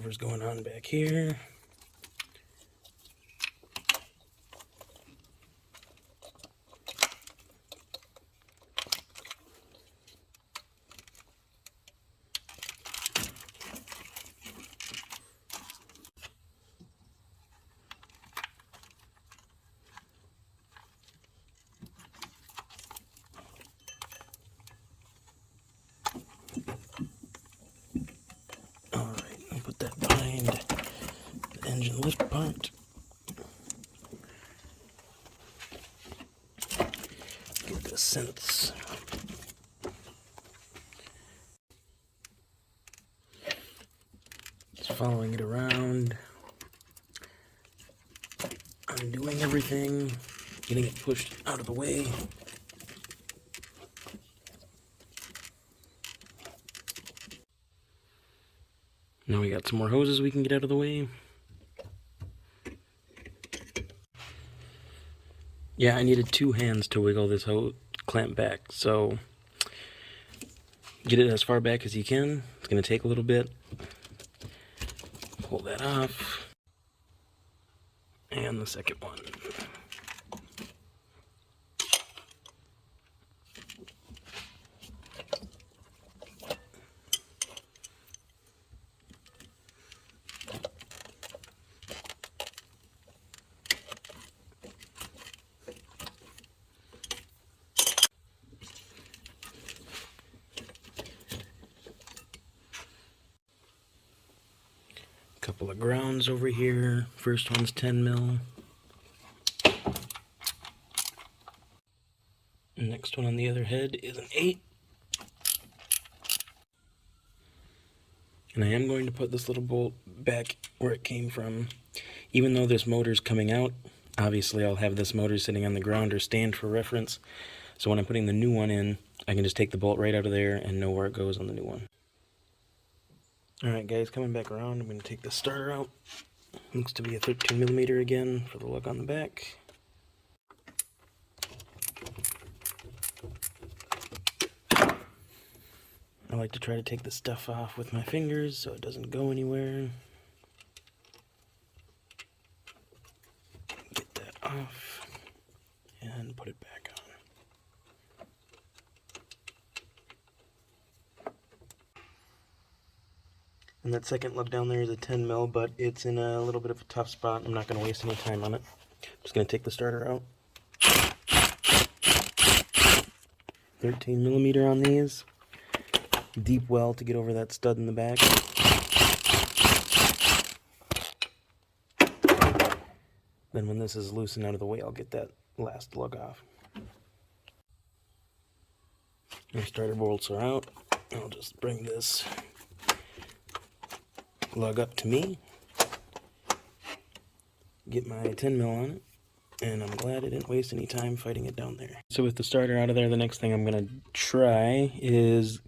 whatever's going on back here. Alright, I'll put that behind the engine lift part. Get the synths. Just following it around. Undoing everything. Getting it pushed out of the way. Now we got some more hoses we can get out of the way. Yeah, I needed 2 hands to wiggle this hose clamp back, so get it as far back as you can. It's going to take a little bit. Pull that off. And the second one. Couple of grounds over here. First one's 10 mil. Next one on the other head is an 8. And I am going to put this little bolt back where it came from. Even though this motor's coming out, obviously I'll have this motor sitting on the ground or stand for reference. So when I'm putting the new one in, I can just take the bolt right out of there and know where it goes on the new one. Alright guys, coming back around, I'm going to take the starter out. Looks to be a 13mm again for the look on the back. I like to try to take the stuff off with my fingers so it doesn't go anywhere. Get that off and put it back on. And that second lug down there is a 10 mil, but it's in a little bit of a tough spot. I'm not going to waste any time on it. I'm just going to take the starter out. 13mm on these. Deep well to get over that stud in the back. Then when this is loosened out of the way, I'll get that last lug off. Our starter bolts are out. I'll just bring this lug up to me, get my 10 mil on it, and I'm glad I didn't waste any time fighting it down there. So with the starter out of there, the next thing I'm going to try is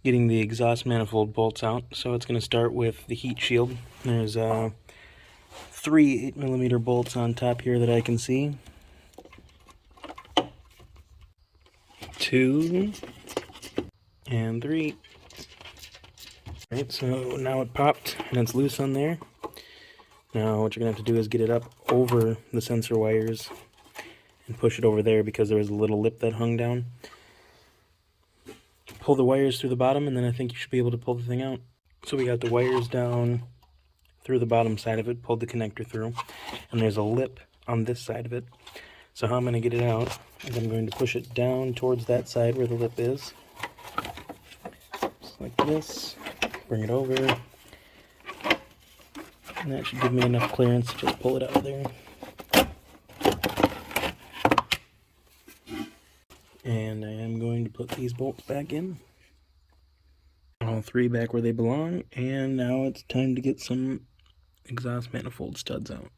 getting the exhaust manifold bolts out. So it's going to start with the heat shield. There's 3 8mm bolts on top here that I can see. 2 and 3. Right, so now it popped and it's loose on there. Now what you're going to have to do is get it up over the sensor wires and push it over there because there was a little lip that hung down. Pull the wires through the bottom and then I think you should be able to pull the thing out. So we got the wires down through the bottom side of it, pulled the connector through, and there's a lip on this side of it. So how I'm going to get it out is I'm going to push it down towards that side where the lip is. Just like this. Bring it over, and that should give me enough clearance to just pull it out of there. And I am going to put these bolts back in. All 3 back where they belong, and now it's time to get some exhaust manifold studs out.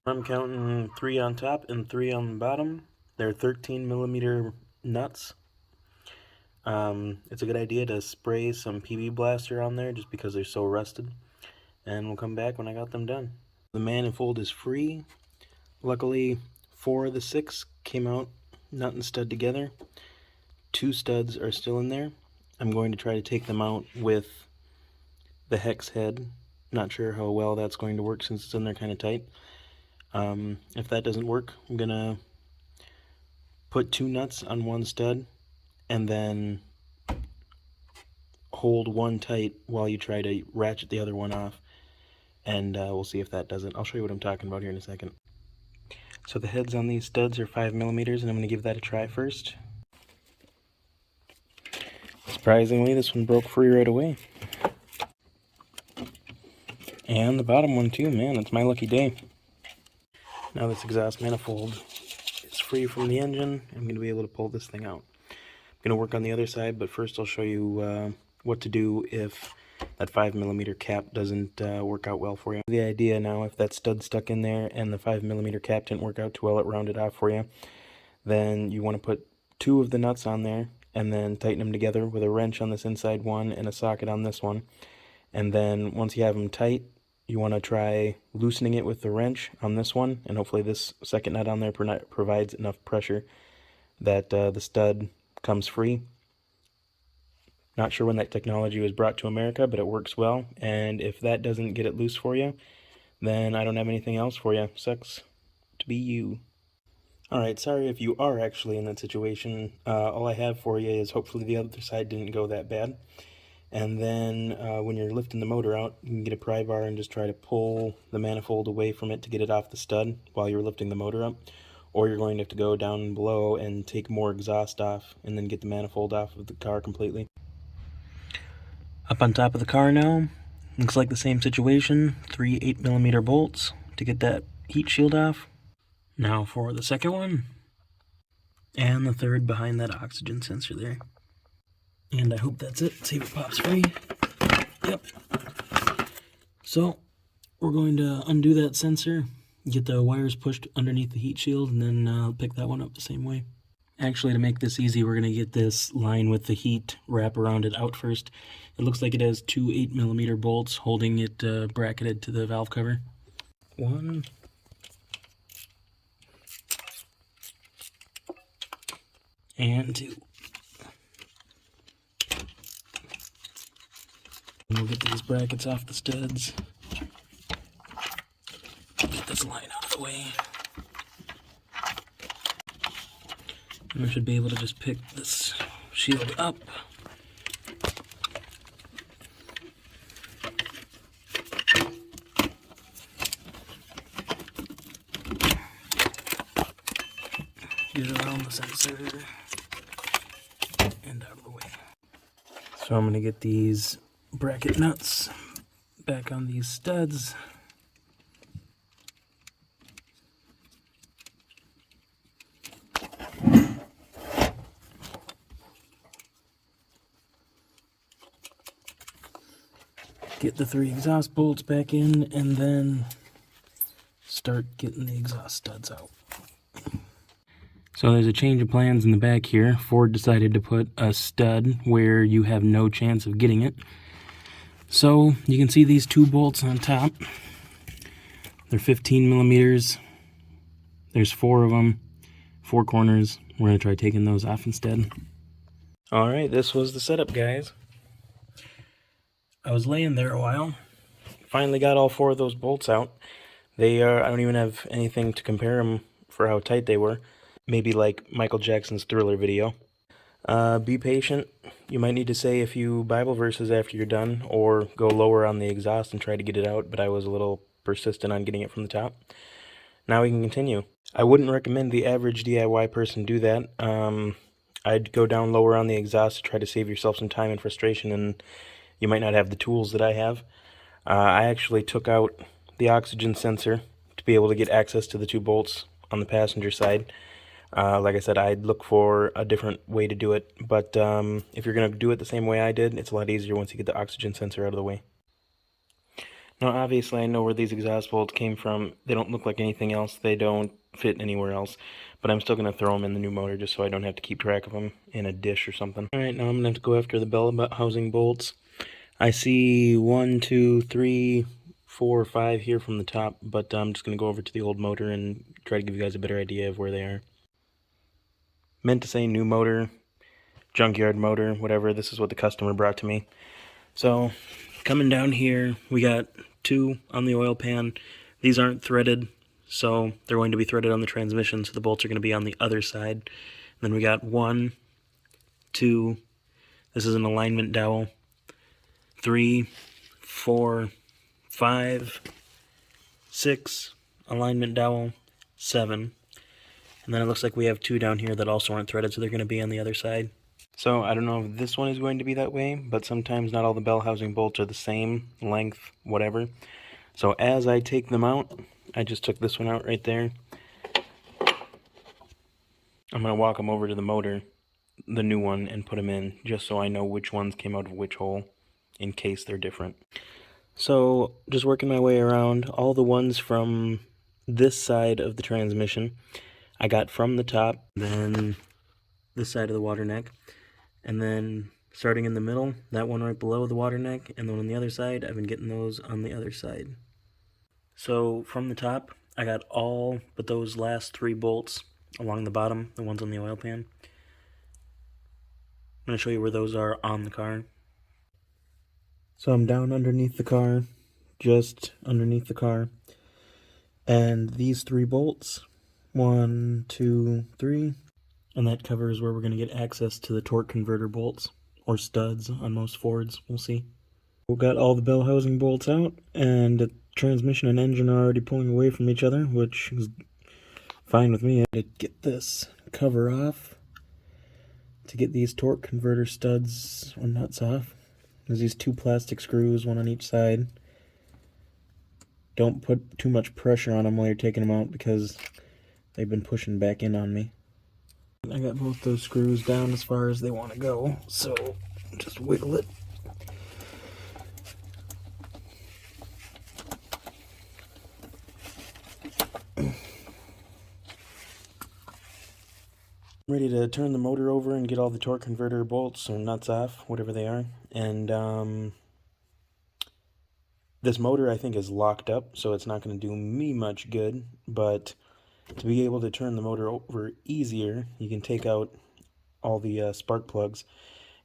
I'm counting 3 on top and 3 on the bottom. They're 13mm nuts. It's a good idea to spray some PB Blaster on there just because they're so rusted, and we'll come back when I got them done. The manifold is free. Luckily 4 of the 6 came out nut and stud together. 2 studs are still in there. I'm going to try to take them out with the hex head Not sure how well that's going to work since it's in there kind of tight. If that doesn't work, I'm gonna put 2 nuts on one stud and then hold one tight while you try to ratchet the other one off, and we'll see if that does it. I'll show you what I'm talking about here in a second. So the heads on these studs are 5mm, and I'm going to give that a try first. Surprisingly, this one broke free right away. And the bottom one too, man, it's my lucky day. Now this exhaust manifold is free from the engine. I'm going to be able to pull this thing out. I'm going to work on the other side, but first I'll show you what to do if that 5mm cap doesn't work out well for you. The idea now, if that stud's stuck in there and the 5mm cap didn't work out too well, it rounded off for you, then you want to put 2 of the nuts on there and then tighten them together with a wrench on this inside one and a socket on this one. And then once you have them tight, you want to try loosening it with the wrench on this one, and hopefully this second nut on there provides enough pressure that the stud comes free. Not sure when that technology was brought to America, but it works well, and if that doesn't get it loose for you, then I don't have anything else for you. Sucks to be you. Alright, sorry if you are actually in that situation. All I have for you is hopefully the other side didn't go that bad. And then when you're lifting the motor out, you can get a pry bar and just try to pull the manifold away from it to get it off the stud while you're lifting the motor up. Or you're going to have to go down below and take more exhaust off and then get the manifold off of the car completely. Up on top of the car now, looks like the same situation. 3 8mm bolts to get that heat shield off. Now for the second one, and the third behind that oxygen sensor there. And I hope that's it. See if it pops free. Yep. So we're going to undo that sensor, get the wires pushed underneath the heat shield, and then pick that one up the same way. Actually, to make this easy, we're going to get this line with the heat wrap around it out first. It looks like it has 2 8mm bolts holding it bracketed to the valve cover. 1. And 2. And we'll get these brackets off the studs. Get this line out of the way. And we should be able to just pick this shield up. Get it around the sensor and out of the way. So I'm going to get these bracket nuts back on these studs. Get the 3 exhaust bolts back in, and then start getting the exhaust studs out. So there's a change of plans in the back here. Ford decided to put a stud where you have no chance of getting it. So you can see these 2 bolts on top. They're 15mm. There's 4 of them, 4 corners. We're going to try taking those off instead. Alright, this was the setup, guys. I was laying there a while. Finally got all 4 of those bolts out. They are, I don't even have anything to compare them for how tight they were. Maybe like Michael Jackson's Thriller video. Be patient. You might need to say a few Bible verses after you're done, or go lower on the exhaust and try to get it out, but I was a little persistent on getting it from the top. Now we can continue. I wouldn't recommend the average DIY person do that. I'd go down lower on the exhaust to try to save yourself some time and frustration, and you might not have the tools that I have. I actually took out the oxygen sensor to be able to get access to the 2 bolts on the passenger side. Like I said, I'd look for a different way to do it, but if you're going to do it the same way I did, it's a lot easier once you get the oxygen sensor out of the way. Now obviously I know where these exhaust bolts came from. They don't look like anything else. They don't fit anywhere else, but I'm still going to throw them in the new motor just so I don't have to keep track of them in a dish or something. Alright, now I'm going to have to go after the bell housing bolts. I see 1, 2, 3, 4, 5 here from the top, but I'm just going to go over to the old motor and try to give you guys a better idea of where they are. Meant to say new motor, junkyard motor, whatever. This is what the customer brought to me. So, coming down here, we got 2 on the oil pan. These aren't threaded, so they're going to be threaded on the transmission, so the bolts are going to be on the other side. Then we got 1, 2, this is an alignment dowel, 3, 4, 5, 6, alignment dowel, 7. And then it looks like we have 2 down here that also aren't threaded, so they're going to be on the other side. So I don't know if this one is going to be that way, but sometimes not all the bell housing bolts are the same length, whatever. So as I take them out, I just took this one out right there. I'm going to walk them over to the motor, the new one, and put them in, just so I know which ones came out of which hole, in case they're different. So just working my way around, all the ones from this side of the transmission I got from the top, then this side of the water neck, and then starting in the middle, that one right below the water neck, and then on the other side, I've been getting those on the other side. So from the top, I got all but those last 3 bolts along the bottom, the ones on the oil pan. I'm going to show you where those are on the car. So I'm down underneath the car, just underneath the car, and these 3 bolts, 1, 2, 3, and that covers where we're going to get access to the torque converter bolts, or studs on most Fords, we'll see. We've got all the bell housing bolts out, and the transmission and engine are already pulling away from each other, which is fine with me. I had to get this cover off to get these torque converter studs or nuts off. There's these 2 plastic screws, one on each side. Don't put too much pressure on them while you're taking them out because they've been pushing back in on me. I got both those screws down as far as they want to go, so just wiggle it. Ready to turn the motor over and get all the torque converter bolts or nuts off, whatever they are. And this motor I think is locked up, so it's not going to do me much good, but to be able to turn the motor over easier, you can take out all the spark plugs.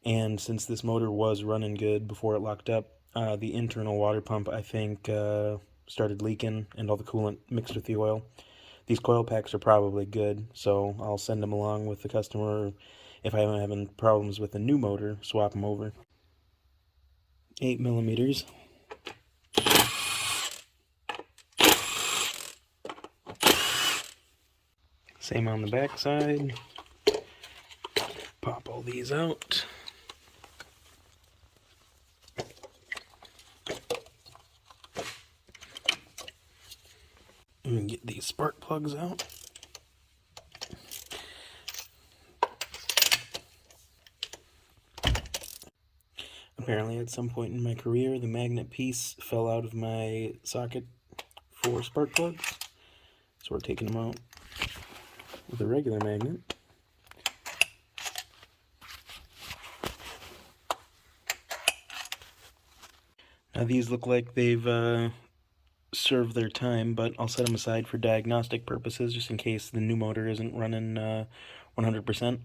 And since this motor was running good before it locked up, the internal water pump I think started leaking and all the coolant mixed with the oil. These coil packs are probably good, so I'll send them along with the customer. If I'm having problems with the new motor, swap them over. 8 millimeters. Same on the back side. Pop all these out. And get these spark plugs out. Apparently at some point in my career, the magnet piece fell out of my socket for spark plugs. So we're taking them out with a regular magnet. Now these look like they've served their time, but I'll set them aside for diagnostic purposes just in case the new motor isn't running 100%.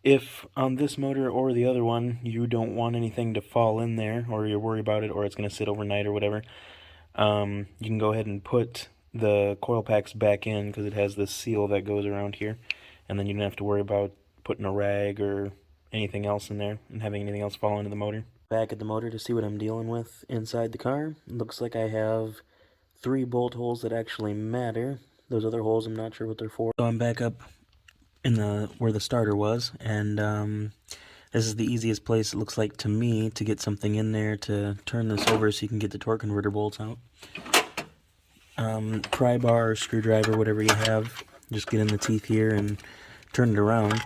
If on this motor or the other one you don't want anything to fall in there, or you're worried about it, or it's going to sit overnight or whatever, you can go ahead and put the coil packs back in because it has this seal that goes around here, and then you don't have to worry about putting a rag or anything else in there and having anything else fall into the motor. Back at the motor to see what I'm dealing with inside the car. It looks like I have 3 bolt holes that actually matter. Those other holes I'm not sure what they're for. So I'm back up in where the starter was, and this is the easiest place, it looks like to me, to get something in there to turn this over so you can get the torque converter bolts out. Pry bar or screwdriver, whatever you have, just get in the teeth here and turn it around.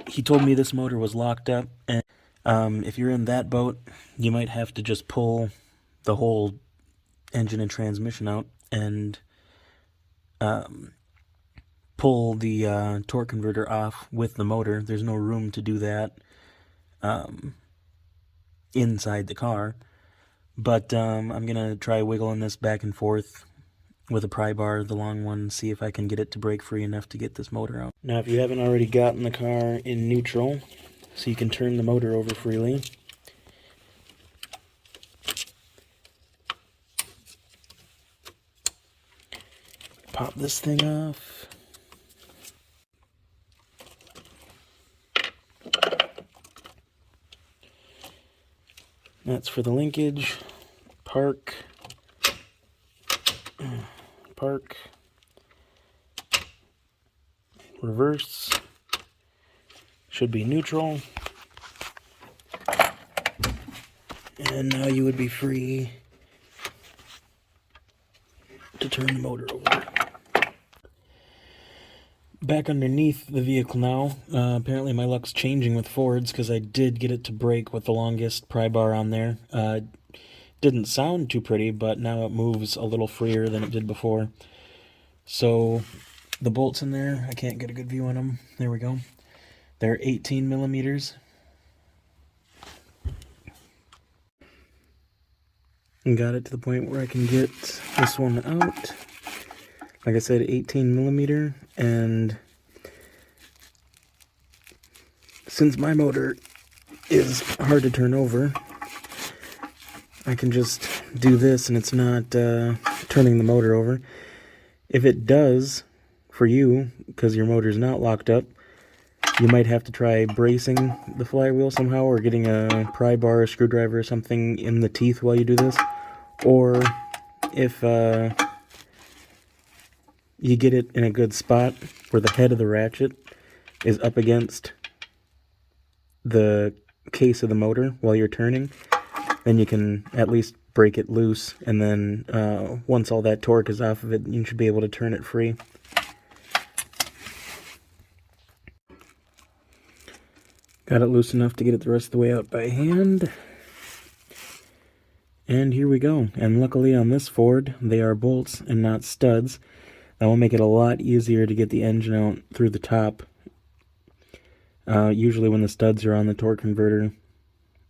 He told me this motor was locked up, and if you're in that boat, you might have to just pull the whole engine and transmission out and pull the torque converter off with the motor. There's no room to do that inside the car, but I'm gonna try wiggling this back and forth with a pry bar, the long one, see if I can get it to break free enough to get this motor out. Now if you haven't already gotten the car in neutral so you can turn the motor over freely, pop this thing off. That's for the linkage. Park. Reverse. Should be neutral. And now you would be free to turn the motor over. Back underneath the vehicle now. Apparently my luck's changing with Fords because I did get it to brake with the longest pry bar on there. Didn't sound too pretty, but now it moves a little freer than it did before. So the bolts in there, I can't get a good view on them. There we go. They're 18 millimeters. And got it to the point where I can get this one out. Like I said, 18 millimeter, and since my motor is hard to turn over, I can just do this and it's not turning the motor over. If it does for you, because your motor's not locked up, you might have to try bracing the flywheel somehow, or getting a pry bar, a screwdriver or something in the teeth while you do this. Or if you get it in a good spot where the head of the ratchet is up against the case of the motor while you're turning, then you can at least break it loose, and then once all that torque is off of it, you should be able to turn it free. Got it loose enough to get it the rest of the way out by hand. And here we go. And luckily on this Ford, they are bolts and not studs. That will make it a lot easier to get the engine out through the top. Usually when the studs are on the torque converter,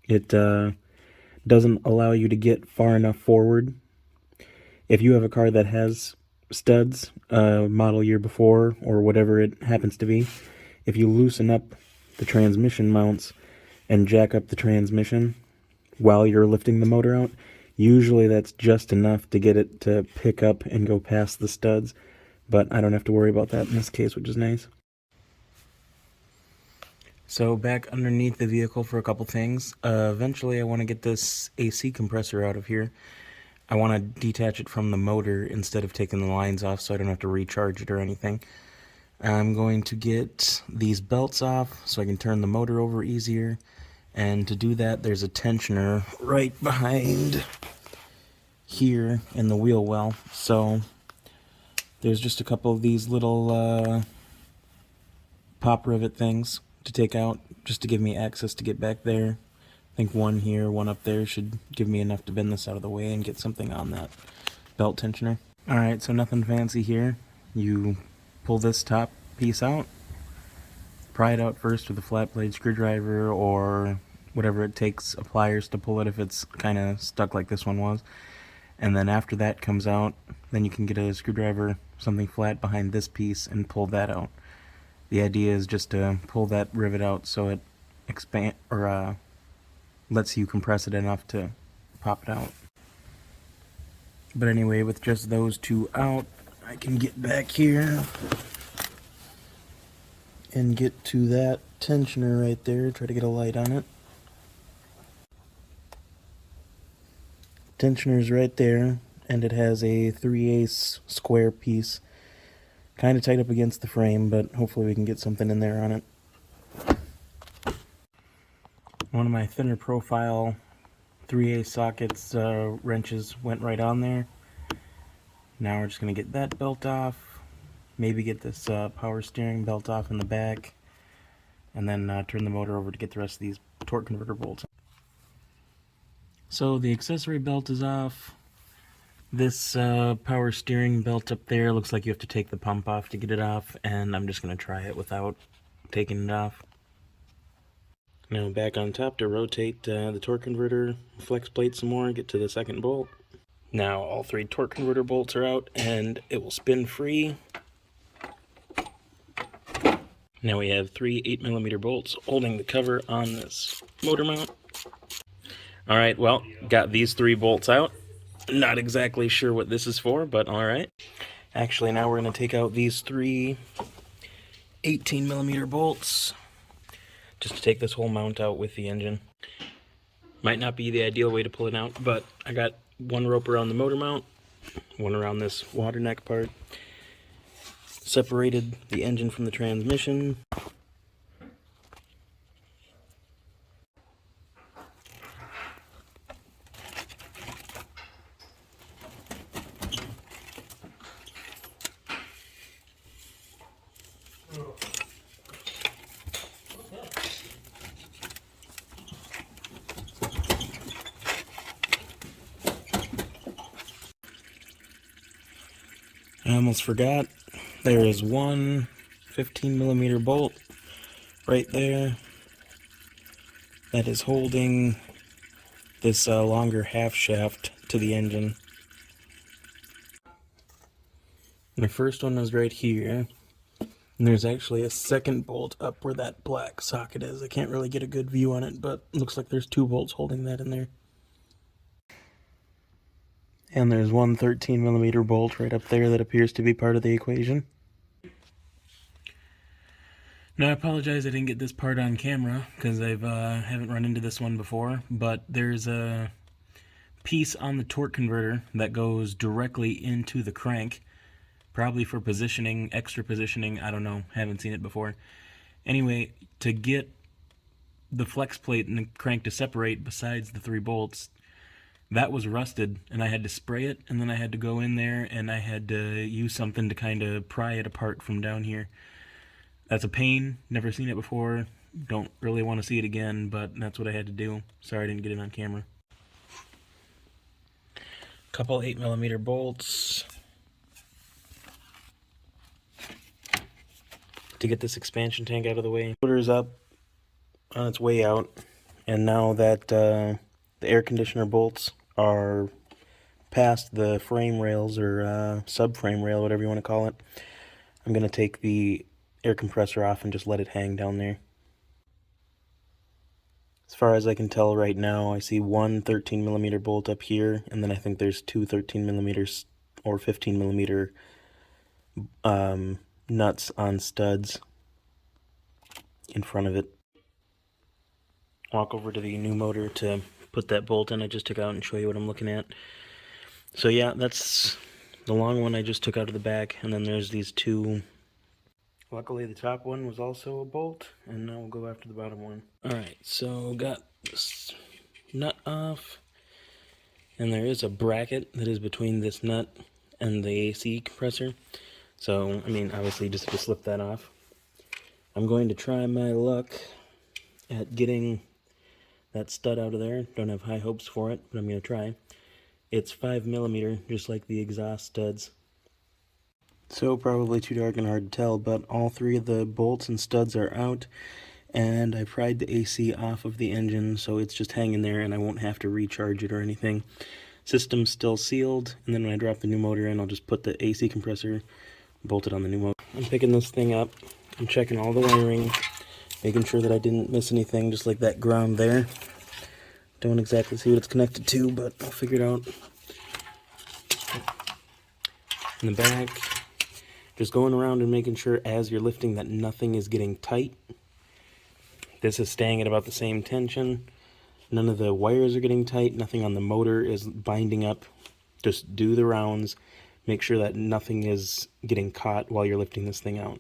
it doesn't allow you to get far enough forward. If you have a car that has studs, model year before, or whatever it happens to be, if you loosen up the transmission mounts and jack up the transmission while you're lifting the motor out, usually that's just enough to get it to pick up and go past the studs. But I don't have to worry about that in this case, which is nice. So back underneath the vehicle for a couple things. Eventually I want to get this AC compressor out of here. I want to detach it from the motor instead of taking the lines off, so I don't have to recharge it or anything. I'm going to get these belts off so I can turn the motor over easier. And to do that, there's a tensioner right behind here in the wheel well. So there's just a couple of these little pop rivet things to take out, just to give me access to get back there. I think one here, one up there should give me enough to bend this out of the way and get something on that belt tensioner. Alright, so nothing fancy here. You pull this top piece out, pry it out first with a flat blade screwdriver or whatever it takes, pliers to pull it if it's kind of stuck like this one was. And then after that comes out, then you can get a screwdriver, something flat behind this piece, and pull that out. The idea is just to pull that rivet out so it lets you compress it enough to pop it out. But anyway, with just those two out, I can get back here and get to that tensioner right there, try to get a light on it. Tensioner's right there, and it has a 3/8 square piece, kind of tight up against the frame, but hopefully we can get something in there on it. One of my thinner profile 3/8 sockets wrenches went right on there. Now we're just going to get that belt off, maybe get this power steering belt off in the back, and then turn the motor over to get the rest of these torque converter bolts. So the accessory belt is off. This power steering belt up there looks like you have to take the pump off to get it off, and I'm just going to try it without taking it off. Now back on top to rotate the torque converter flex plate some more, get to the second bolt. Now all three torque converter bolts are out and it will spin free. Now we have three 8mm bolts holding the cover on this motor mount. Alright, well, got these three bolts out. Not exactly sure what this is for, but alright. Actually, now we're going to take out these three 18mm bolts just to take this whole mount out with the engine. Might not be the ideal way to pull it out, but I got one rope around the motor mount, one around this water neck part, separated the engine from the transmission. I almost forgot, there is one 15mm bolt right there that is holding this longer half shaft to the engine. And the first one is right here, and there's actually a second bolt up where that black socket is. I can't really get a good view on it, but it looks like there's two bolts holding that in there. And there's one 13mm bolt right up there that appears to be part of the equation. Now I apologize I didn't get this part on camera because I haven't run into this one before, but there's a piece on the torque converter that goes directly into the crank, probably for positioning, extra positioning, I don't know, haven't seen it before. Anyway, to get the flex plate and the crank to separate besides the three bolts, that was rusted, and I had to spray it, and then I had to go in there and I had to use something to kind of pry it apart from down here. That's a pain, never seen it before, don't really want to see it again, but that's what I had to do. Sorry I didn't get it on camera. Couple 8mm bolts to get this expansion tank out of the way. Motor's up on its way out, and now that the air conditioner bolts are past the frame rails or subframe rail, whatever you want to call it, I'm going to take the air compressor off and just let it hang down there. As far as I can tell right now, I see one 13mm bolt up here, and then I think there's two 13mm or 15mm nuts on studs in front of it. Walk over to the new motor to put that bolt in I just took out and show you what I'm looking at. So yeah, that's the long one I just took out of the back, and then there's these two. Luckily the top one was also a bolt, and now we'll go after the bottom one. Alright, so got this nut off, and there is a bracket that is between this nut and the AC compressor. So, I mean, obviously just have to slip that off. I'm going to try my luck at getting that stud out of there. Don't have high hopes for it, but I'm going to try. It's 5mm, just like the exhaust studs. So probably too dark and hard to tell, but all three of the bolts and studs are out, and I pried the AC off of the engine, so it's just hanging there and I won't have to recharge it or anything. System's still sealed, and then when I drop the new motor in, I'll just put the AC compressor bolted on the new motor. I'm picking this thing up, I'm checking all the wiring, making sure that I didn't miss anything, just like that ground there. Don't exactly see what it's connected to, but I'll figure it out. In the back, just going around and making sure as you're lifting that nothing is getting tight. This is staying at about the same tension. None of the wires are getting tight, nothing on the motor is binding up. Just do the rounds, make sure that nothing is getting caught while you're lifting this thing out.